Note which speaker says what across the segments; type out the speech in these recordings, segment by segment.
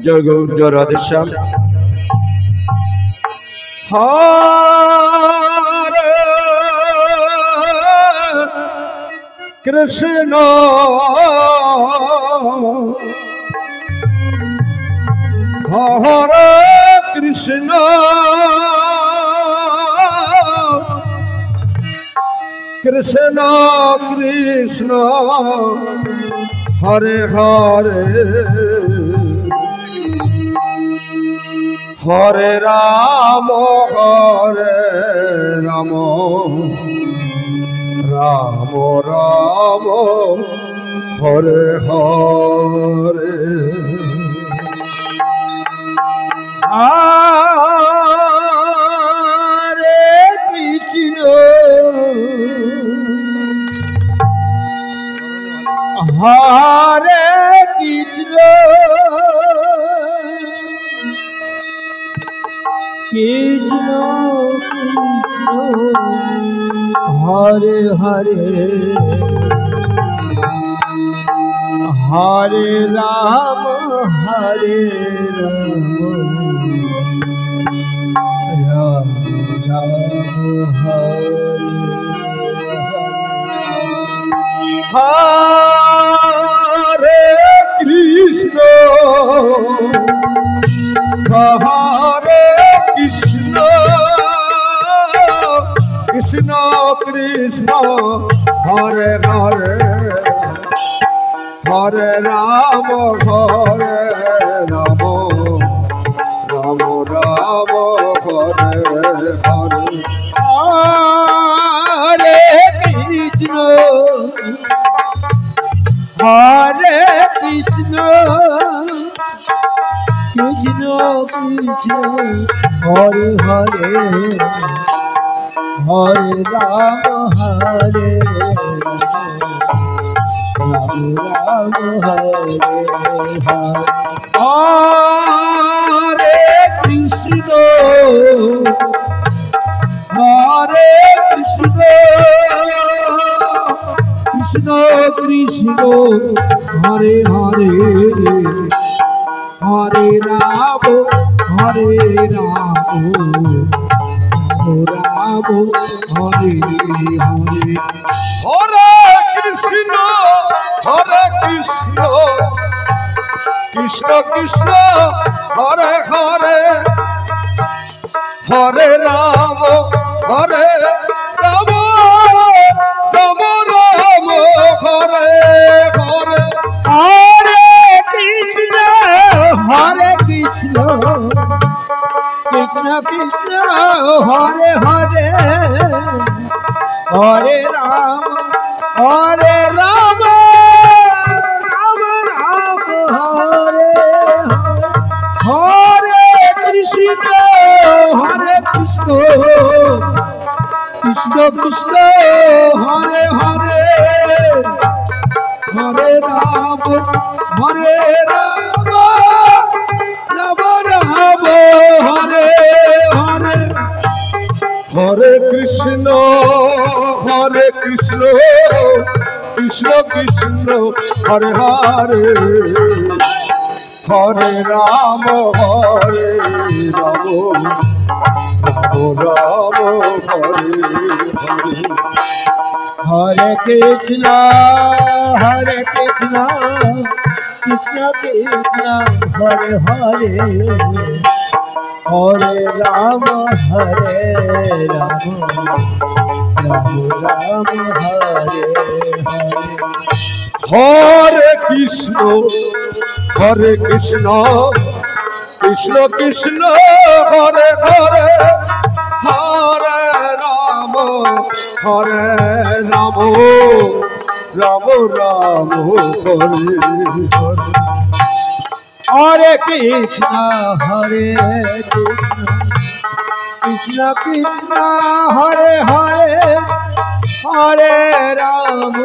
Speaker 1: Joy Gour Joy Radheshyam. Hare Krishna Hare Krishna Krishna Krishna Hare Hare Hare Ram Ram Ram Hare Hare. Hare Krishna Hare Krishna Krishna Krishna Hare Hare Hare Ram Ram Ram Hare Krishna Hare Krishna Krishna Krishna Hare Hare Hare Ram Ram Ram Ram Hare Hare. Hare Krishna Hare Krishna Krishna Krishna Hare Hare Hare Ram Ram Ram Hare Hare Krishna Hare Krishna Krishna Krishna Hare Hare Hare Ram Ram Hare Hare. Hare Krishna Krishna Krishna Hare Hare Hare Ram Ram Ram Ram Hare Hare. Hare Krishna Krishna Krishna Hare Hare Hare Ram Ram Ram Hare Hare Krishna Krishna Krishna Hare Hare Hare Ram Ram Ram Hare Hare. Hare Krishna Krishna Krishna Hare Hare Hare Ram Ram Ram Hare Hare. Hare Krishna Krishna Krishna Hare Hare Hare Ram Ram Ram Hare Hare. Hare Krishna Krishna Krishna Hare Hare Hare Ram Ram Ram Hare Hare. Hare Krishna Krishna Krishna Hare Hare Hare Ram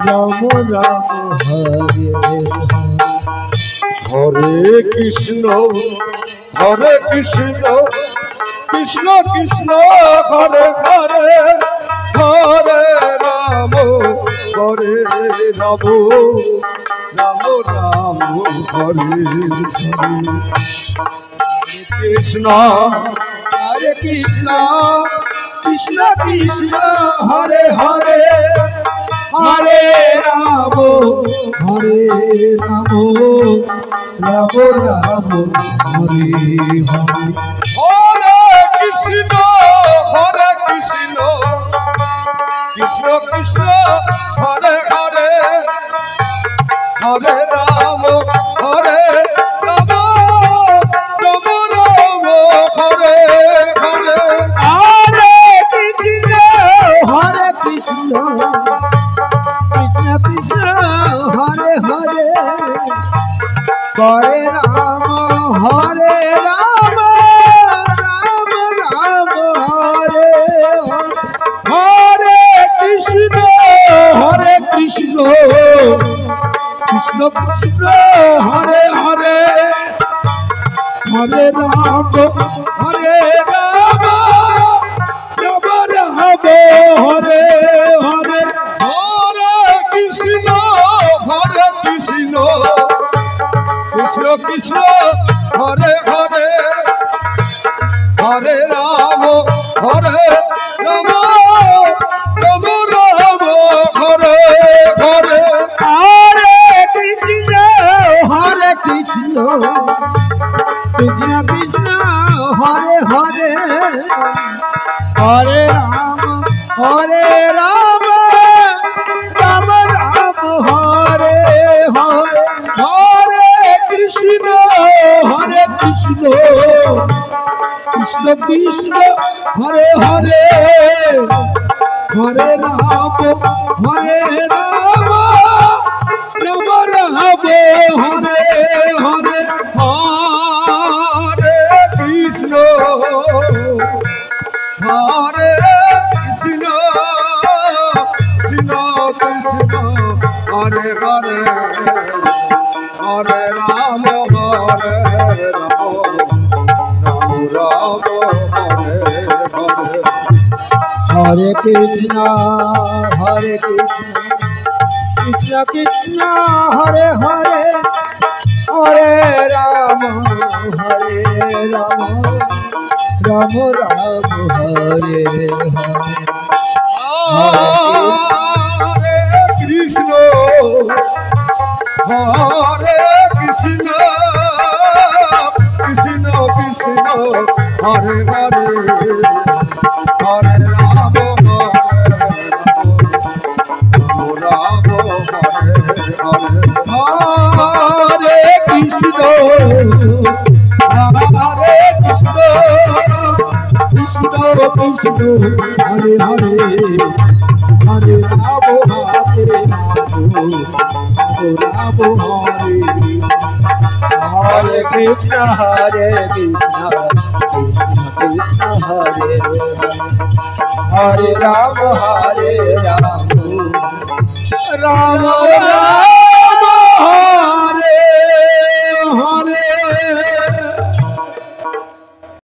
Speaker 1: Ram Ram Hare Hare Krishna Krishna Krishna Hare Hare Hare Ram Ram Ram Ram Hare Hare Krishna Hare Krishna Krishna Krishna Hare Hare Hare Ram Hare Ram Ram Ram Hare Hare
Speaker 2: Hare Krishna Krishna Krishna Hare Hare Hare Ram Hare Ram Ram Ram Hare Hare
Speaker 1: Hare Krishna Hare Krishna Krishna Krishna Hare Hare Hare Ram Hare Ram Ram Ram Hare Hare Krishna Krishna Krishna Hare Hare Hare Ram Hare Ram Ram Ram Hare Hare
Speaker 2: Hare Krishna Krishna Krishna Hare Hare Hare Ram Hare Ram Ram Ram Hare Hare
Speaker 1: Hare Krishna Krishna Krishna Hare Hare Hare Ram Ram Ram Hare Hare Hare Krishna Krishna Krishna Hare Hare Hare Ram Ram Ram Hare Hare
Speaker 2: Hare Krishna Krishna Krishna Hare Hare Hare Ram Hare Ram Ram Hare Hare
Speaker 1: Hare Krishna Krishna Krishna Hare Hare Hare Ram Ram Ram Hare Hare
Speaker 2: Hare Krishna Krishna Krishna Hare Hare Hare Ram Ram Hare Hare
Speaker 1: Hare Krishna Krishna Krishna Hare Hare Hare Ram Hare Krishna Krishna Hare Hare Ram